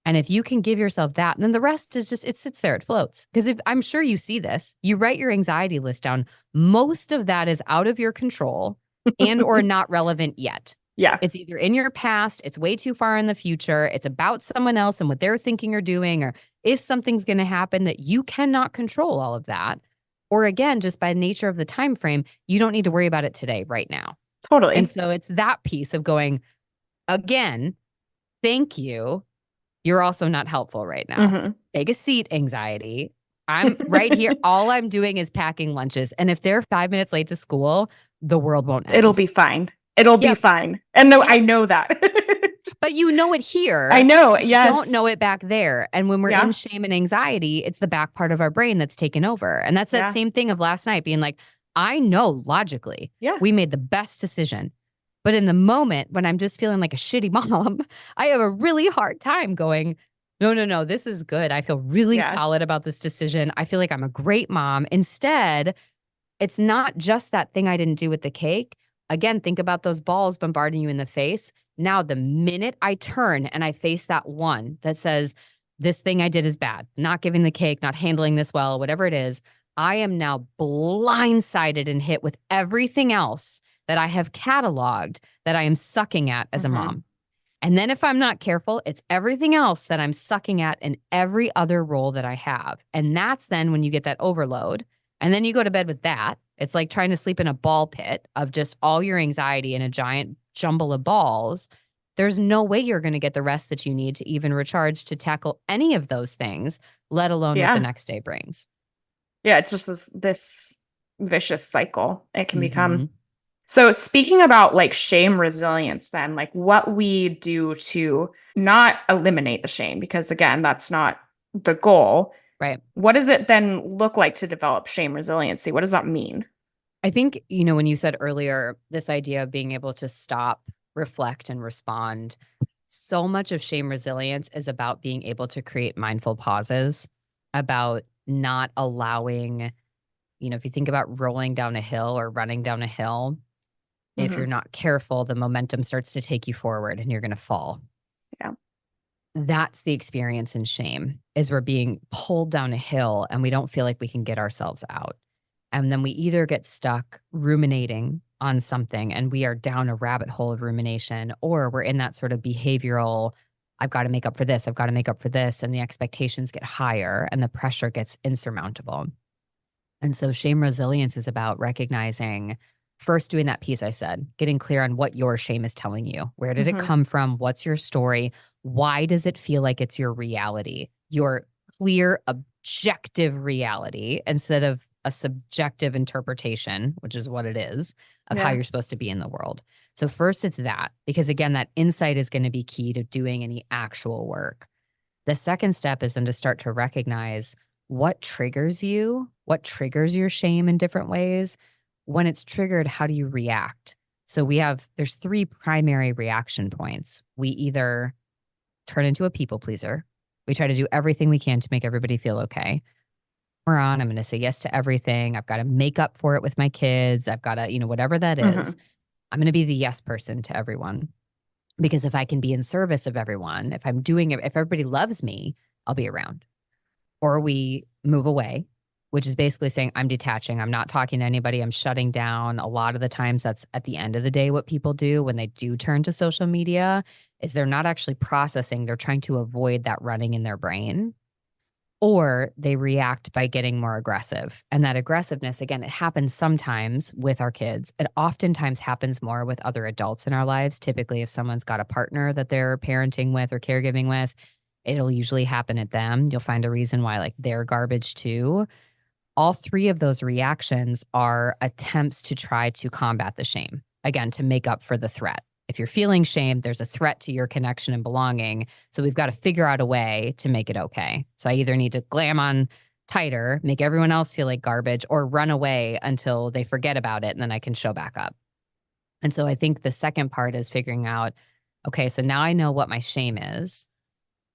And if you can give yourself that, then the rest is just, it sits there, it floats. Because if I'm sure you see this, you write your anxiety list down. Most of that is out of your control and or not relevant yet. It's either in your past, it's way too far in the future, it's about someone else and what they're thinking or doing, or if something's going to happen that you cannot control all of that. Or again, just by nature of the time frame, you don't need to worry about it today, right now. Totally. And so it's that piece of going, again, thank you. You're also not helpful right now. Take a seat, anxiety. I'm right here. All I'm doing is packing lunches. And if they're 5 minutes late to school, the world won't end. It'll be fine. It'll be fine. And no, I know that. But you know it here. I know. You don't know it back there. And when we're in shame and anxiety, it's the back part of our brain that's taken over. And that's that same thing of last night being like, I know logically we made the best decision. But in the moment when I'm just feeling like a shitty mom, I have a really hard time going, no, this is good. I feel really solid about this decision. I feel like I'm a great mom. Instead, it's not just that thing I didn't do with the cake. Again, think about those balls bombarding you in the face. Now, the minute I turn and I face that one that says, this thing I did is bad, not giving the cake, not handling this well, whatever it is, I am now blindsided and hit with everything else that I have cataloged that I am sucking at as a mom. And then if I'm not careful, it's everything else that I'm sucking at in every other role that I have. And that's then when you get that overload. And then you go to bed with that. It's like trying to sleep in a ball pit of just all your anxiety in a giant jumble of balls. There's no way you're going to get the rest that you need to even recharge to tackle any of those things, let alone what the next day brings. Yeah, it's just this vicious cycle it can become. Mhm. So speaking about like shame resilience, then like what we do to not eliminate the shame, because again, that's not the goal. Right. What does it then look like to develop shame resiliency? What does that mean? I think, when you said earlier, this idea of being able to stop, reflect, and respond, so much of shame resilience is about being able to create mindful pauses, about not allowing, if you think about rolling down a hill or running down a hill, if you're Hmm. not careful, the momentum starts to take you forward and you're going to fall. Yeah. That's the experience in shame, is we're being pulled down a hill and we don't feel like we can get ourselves out. And then we either get stuck ruminating on something and we are down a rabbit hole of rumination, or we're in that sort of behavioral, I've got to make up for this, I've got to make up for this. And the expectations get higher and the pressure gets insurmountable. And so shame resilience is about recognizing, first doing that piece I said, getting clear on what your shame is telling you. Where did it Hmm. come from? What's your story? Why does it feel like it's your reality? Your clear, objective reality instead of a subjective interpretation, which is what it is, of how Yeah. you're supposed to be in the world. So first it's that, because again, that insight is going to be key to doing any actual work. The second step is then to start to recognize what triggers you, what triggers your shame in different ways. When it's triggered, how do you react? So there's three primary reaction points. We either turn into a people pleaser. We try to do everything we can to make everybody feel okay. I'm going to say yes to everything. I've got to make up for it with my kids. I've got to, whatever that is. Hmm. I'm going to be the yes person to everyone. Because if I can be in service of everyone, if I'm doing it, if everybody loves me, I'll be around. Or we move away, which is basically saying I'm detaching. I'm not talking to anybody. I'm shutting down. A lot of the times that's at the end of the day what people do when they do turn to social media is they're not actually processing. They're trying to avoid that running in their brain. Or they react by getting more aggressive. And that aggressiveness, again, it happens sometimes with our kids. It oftentimes happens more with other adults in our lives. Typically, if someone's got a partner that they're parenting with or caregiving with, it'll usually happen at them. You'll find a reason why, like, they're garbage too. All three of those reactions are attempts to try to combat the shame, again, to make up for the threat. If you're feeling shame, there's a threat to your connection and belonging. So we've got to figure out a way to make it okay. So I either need to glam on tighter, make everyone else feel like garbage, or run away until they forget about it and then I can show back up. And so I think the second part is figuring out, okay, so now I know what my shame is.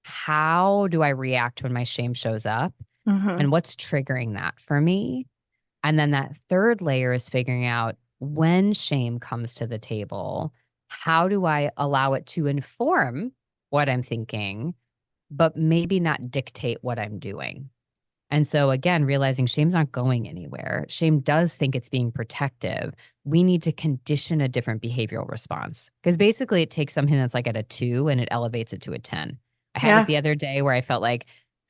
How do I react when my shame shows up? Hmm. And what's triggering that for me? And then that third layer is figuring out, when shame comes to the table, how do I allow it to inform what I'm thinking, but maybe not dictate what I'm doing? And so again, realizing shame's not going anywhere. Shame does think it's being protective. We need to condition a different behavioral response, because basically it takes something that's like at a 2 and it elevates it to a 10. I had it Yeah. the other day where I felt like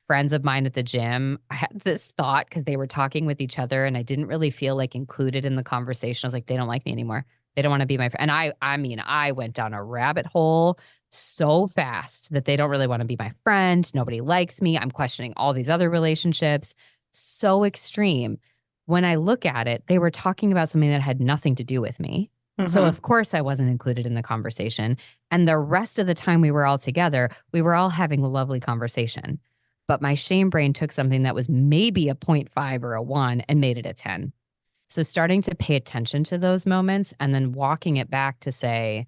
friends of mine at the gym, I had this thought because they were talking with each other and I didn't really feel like included in the conversation. I was like, they don't like me anymore. They don't want to be my friend. And I mean, I went down a rabbit hole so fast that they don't really want to be my friend. Nobody likes me. I'm questioning all these other relationships. So extreme. When I look at it, they were talking about something that had nothing to do with me. So, Hmm. of course, I wasn't included in the conversation. And the rest of the time we were all together, we were all having a lovely conversation. But my shame brain took something that was maybe a 0.5 or a 1 and made it a 10. So, starting to pay attention to those moments and then walking it back to say,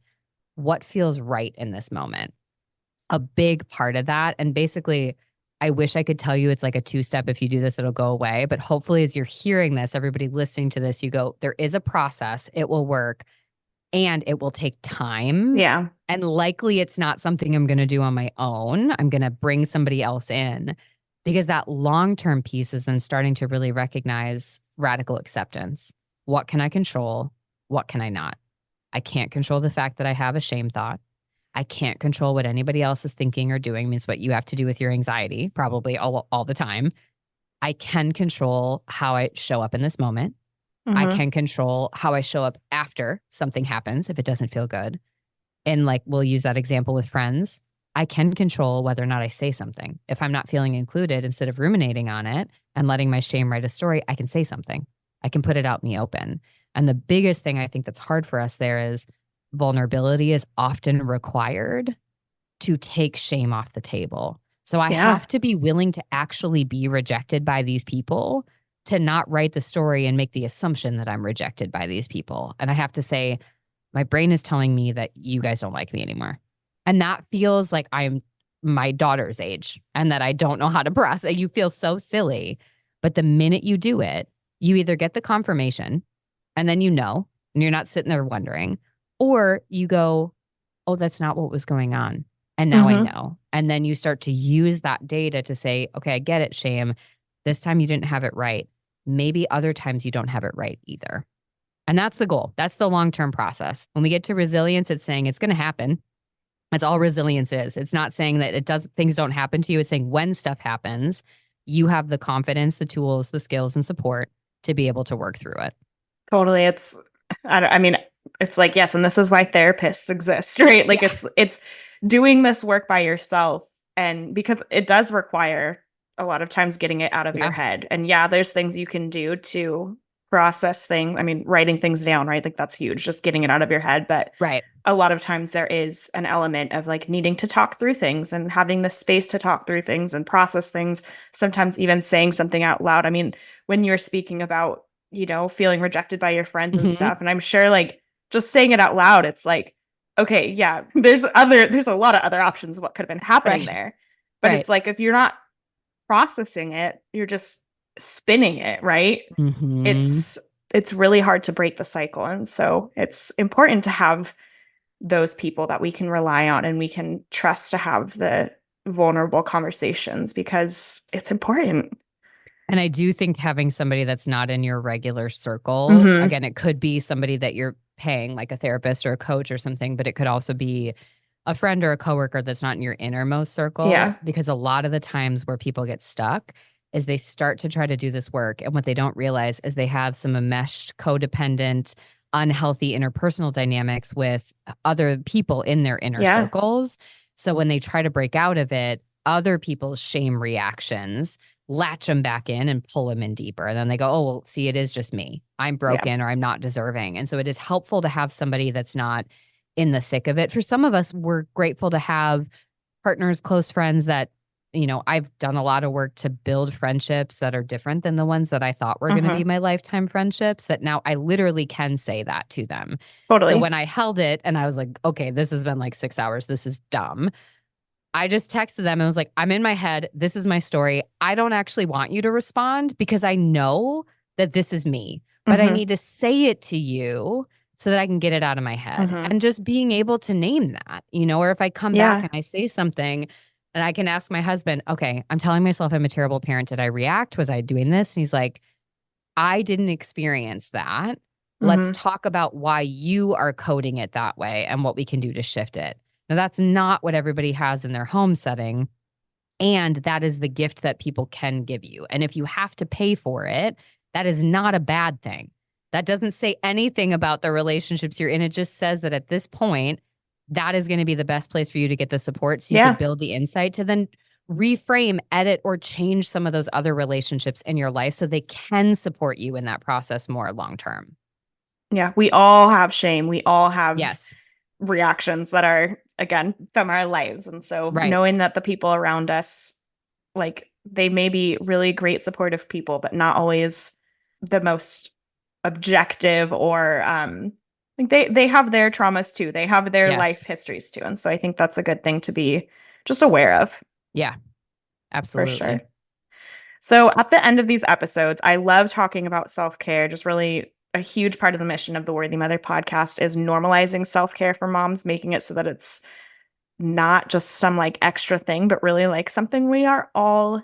what feels right in this moment? A big part of that. And basically, I wish I could tell you it's like a 2-step. If you do this, it'll go away. But hopefully, as you're hearing this, everybody listening to this, you go, there is a process, it will work, and it will take time. Yeah. And likely it's not something I'm going to do on my own. I'm going to bring somebody else in, because that long-term piece is then starting to really recognize radical acceptance. What can I control? What can I not? I can't control the fact that I have a shame thought. I can't control what anybody else is thinking or doing, means what you have to do with your anxiety, probably all the time. I can control how I show up in this moment. I Hmm. can control how I show up after something happens if it doesn't feel good. And like, we'll use that example with friends. I can control whether or not I say something. If I'm not feeling included, instead of ruminating on it and letting my shame write a story, I can say something. I can put it out in the open. And the biggest thing I think that's hard for us there is vulnerability is often required to take shame off the table. So I Yeah. have to be willing to actually be rejected by these people to not write the story and make the assumption that I'm rejected by these people. And I have to say, my brain is telling me that you guys don't like me anymore. And that feels like I'm my daughter's age and that I don't know how to process. You feel so silly. But the minute you do it, you either get the confirmation and then you know, and you're not sitting there wondering, or you go, oh, that's not what was going on. And now I know. And then you start to use that data to say, okay, I get it, shame. This time you didn't have it right. Maybe other times you don't have it right either. And that's the goal. That's the long-term process. When we get to resilience, it's saying it's going to happen. That's all resilience is. It's not saying that things don't happen to you. It's saying when stuff happens, you have the confidence, the tools, the skills, and support to be able to work through it. Totally. I mean, it's like, yes, and this is why therapists exist, right? Like it's doing this work by yourself, and because it does require a lot of times getting it out of your head. And yeah, there's things you can do to process things. I mean, writing things down, right? Like that's huge, just getting it out of your head. But a lot of times there is an element of like needing to talk through things and having the space to talk through things and process things, sometimes even saying something out loud. I mean, when you're speaking about, feeling rejected by your friends and stuff, and I'm sure like just saying it out loud, it's like, okay, yeah, there's a lot of other options of what could have been happening there. But it's like, if you're not processing it, you're just spinning it, right? It's really hard to break the cycle. And so it's important to have those people that we can rely on and we can trust to have the vulnerable conversations, because it's important. And I do think having somebody that's not in your regular circle, again, it could be somebody that you're paying, like a therapist or a coach or something, but it could also be a friend or a coworker that's not in your innermost circle. Yeah. Because a lot of the times where people get stuck is they start to try to do this work. And what they don't realize is they have some enmeshed, codependent, unhealthy interpersonal dynamics with other people in their inner circles. So when they try to break out of it, other people's shame reactions latch them back in and pull them in deeper. And then they go, oh, well, see, it is just me. I'm broken or I'm not deserving. And so it is helpful to have somebody that's not in the thick of it. For some of us, we're grateful to have partners, close friends that, I've done a lot of work to build friendships that are different than the ones that I thought were going to be my lifetime friendships, that now I literally can say that to them. Totally. So when I held it and I was like, okay, this has been like 6 hours. This is dumb. I just texted them and was like, I'm in my head. This is my story. I don't actually want you to respond because I know that this is me, but I need to say it to you so that I can get it out of my head. And just being able to name that, or if I come back and I say something and I can ask my husband, okay, I'm telling myself I'm a terrible parent. Did I react? Was I doing this? And he's like, I didn't experience that. Let's talk about why you are coding it that way and what we can do to shift it. Now, that's not what everybody has in their home setting. And that is the gift that people can give you. And if you have to pay for it, that is not a bad thing. That doesn't say anything about the relationships you're in. It just says that at this point, that is going to be the best place for you to get the support so you can build the insight to then reframe, edit, or change some of those other relationships in your life so they can support you in that process more long-term. Yeah, we all have shame. We all have reactions that are, again, from our lives. And so knowing that the people around us, like, they may be really great supportive people, but not always the most objective, or like they have their traumas too. They have their life histories too. And so I think that's a good thing to be just aware of. Yeah, absolutely. For sure. So at the end of these episodes, I love talking about self-care. Just really a huge part of the mission of the Worthy Mother podcast is normalizing self-care for moms, making it so that it's not just some like extra thing, but really like something we are all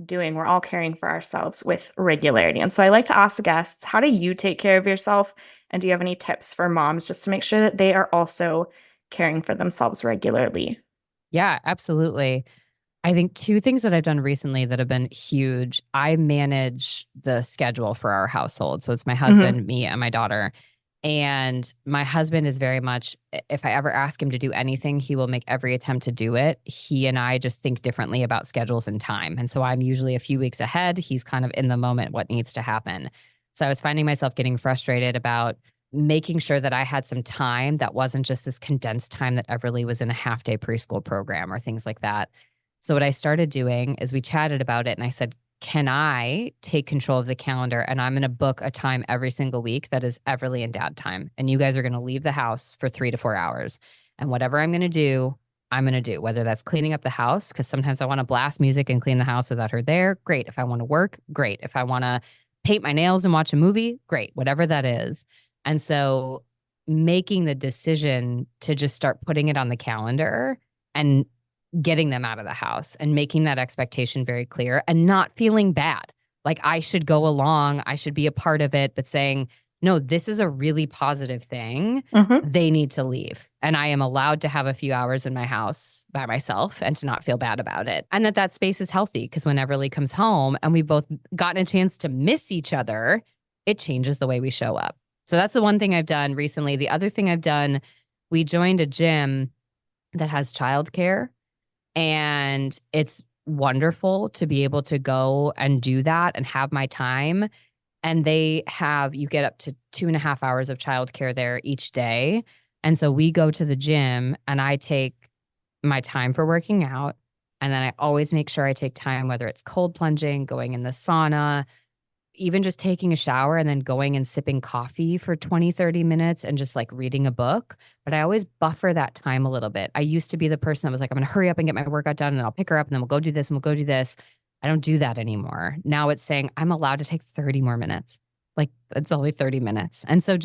doing. We're all caring for ourselves with regularity. And so I like to ask the guests, how do you take care of yourself? And do you have any tips for moms just to make sure that they are also caring for themselves regularly? Yeah, absolutely. I think 2 things that I've done recently that have been huge. I manage the schedule for our household. So it's my husband, me, and my daughter. And my husband is very much, if I ever ask him to do anything, he will make every attempt to do it. He and I just think differently about schedules and time. And so I'm usually a few weeks ahead. He's kind of in the moment, what needs to happen. So I was finding myself getting frustrated about making sure that I had some time that wasn't just this condensed time that Everly was in a half day preschool program or things like that. So what I started doing is we chatted about it and I said, can I take control of the calendar and I'm going to book a time every single week that is Everly and dad time. And you guys are going to leave the house for 3 to 4 hours. And whatever I'm going to do, I'm going to do, whether that's cleaning up the house, because sometimes I want to blast music and clean the house without her there. Great. If I want to work, great. If I want to paint my nails and watch a movie, great. Whatever that is. And so making the decision to just start putting it on the calendar and getting them out of the house and making that expectation very clear and not feeling bad. Like I should go along, I should be a part of it, but saying, no, this is a really positive thing. Mm-hmm. They need to leave. And I am allowed to have a few hours in my house by myself and to not feel bad about it. And that space is healthy because when Everly comes home and we've both gotten a chance to miss each other, it changes the way we show up. So that's the one thing I've done recently. The other thing I've done, we joined a gym that has childcare. And it's wonderful to be able to go and do that and have my time. And you get up to 2.5 hours of childcare there each day. And so we go to the gym and I take my time for working out. And then I always make sure I take time, whether it's cold plunging, going in the sauna, even just taking a shower and then going and sipping coffee for 20, 30 minutes and just like reading a book. But I always buffer that time a little bit. I used to be the person that was like, I'm going to hurry up and get my workout done and then I'll pick her up and then we'll go do this and we'll go do this. I don't do that anymore. Now it's saying I'm allowed to take 30 more minutes. Like it's only 30 minutes. And so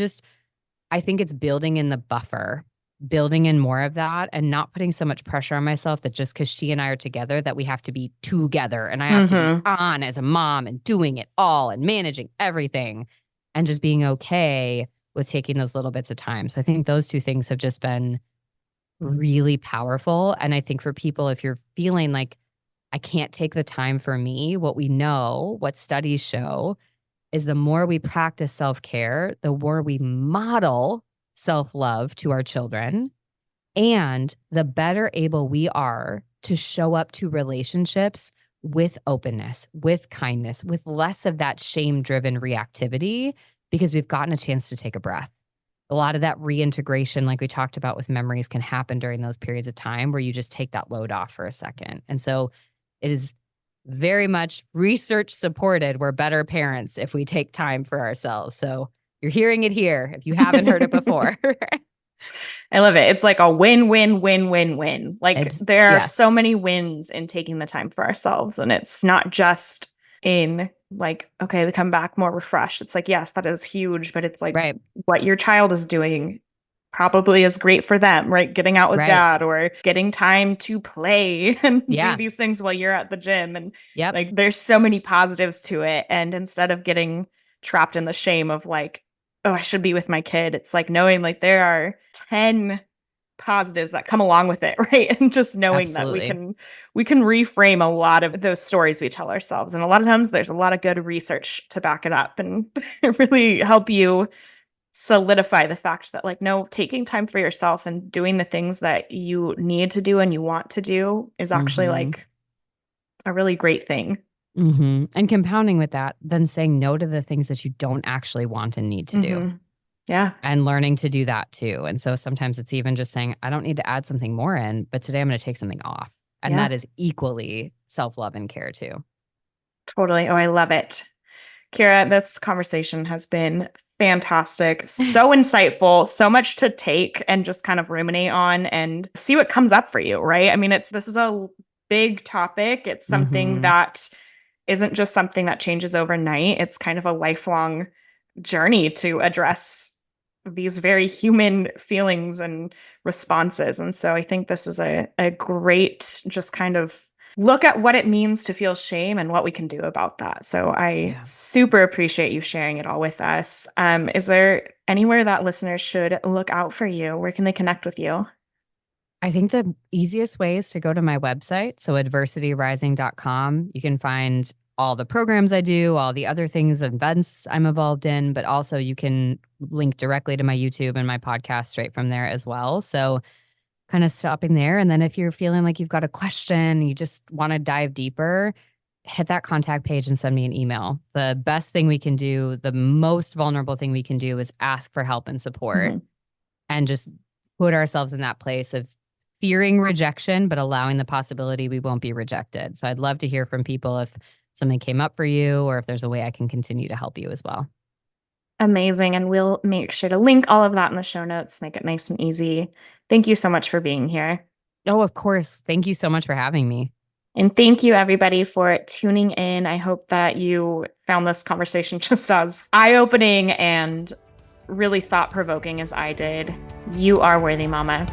I think it's building in the buffer, building in more of that and not putting so much pressure on myself that just because she and I are together that we have to be together and I have to be on as a mom and doing it all and managing everything and just being okay with taking those little bits of time. So I think those two things have just been really powerful. And I think for people, if you're feeling like I can't take the time for me, what we know, what studies show is the more we practice self-care, the more we model self-love to our children, and the better able we are to show up to relationships with openness, with kindness, with less of that shame-driven reactivity, because we've gotten a chance to take a breath. A lot of that reintegration, like we talked about with memories, can happen during those periods of time where you just take that load off for a second. And so it is very much research supported. We're better parents if we take time for ourselves. So you're hearing it here if you haven't heard it before. I love it. It's like a win, win, win, win, win. Like there are so many wins in taking the time for ourselves. And it's not just in like, okay, they come back more refreshed. It's like, yes, that is huge, but it's like what your child is doing probably is great for them, right? Getting out with dad or getting time to play and do these things while you're at the gym. And like, there's so many positives to it. And instead of getting trapped in the shame of like, oh, I should be with my kid, it's like knowing like there are 10 positives that come along with it, right? And just knowing that we can reframe a lot of those stories we tell ourselves. And a lot of times there's a lot of good research to back it up and really help you solidify the fact that like, no, taking time for yourself and doing the things that you need to do and you want to do is actually like a really great thing. And compounding with that, then saying no to the things that you don't actually want and need to do. Yeah. And learning to do that too. And so sometimes it's even just saying, I don't need to add something more in, but today I'm going to take something off. And that is equally self-love and care too. Totally. Oh, I love it. Kyira, this conversation has been fantastic, so insightful, so much to take and just kind of ruminate on and see what comes up for you, right? I mean, this is a big topic. It's something that isn't just something that changes overnight. It's kind of a lifelong journey to address these very human feelings and responses. And so I think this is a great just kind of look at what it means to feel shame and what we can do about that. So I super appreciate you sharing it all with us. Is there anywhere that listeners should look out for you? Where can they connect with you? I think the easiest way is to go to my website. So adversityrising.com. You can find all the programs I do, all the other things, events I'm involved in, but also you can link directly to my YouTube and my podcast straight from there as well. So kind of stopping there. And then if you're feeling like you've got a question, you just want to dive deeper, hit that contact page and send me an email. The best thing we can do, the most vulnerable thing we can do is ask for help and support and just put ourselves in that place of fearing rejection, but allowing the possibility we won't be rejected. So I'd love to hear from people if something came up for you or if there's a way I can continue to help you as well. Amazing. And we'll make sure to link all of that in the show notes, make it nice and easy. Thank you so much for being here. Oh, of course. Thank you so much for having me. And thank you, everybody, for tuning in. I hope that you found this conversation just as eye-opening and really thought-provoking as I did. You are worthy, Mama.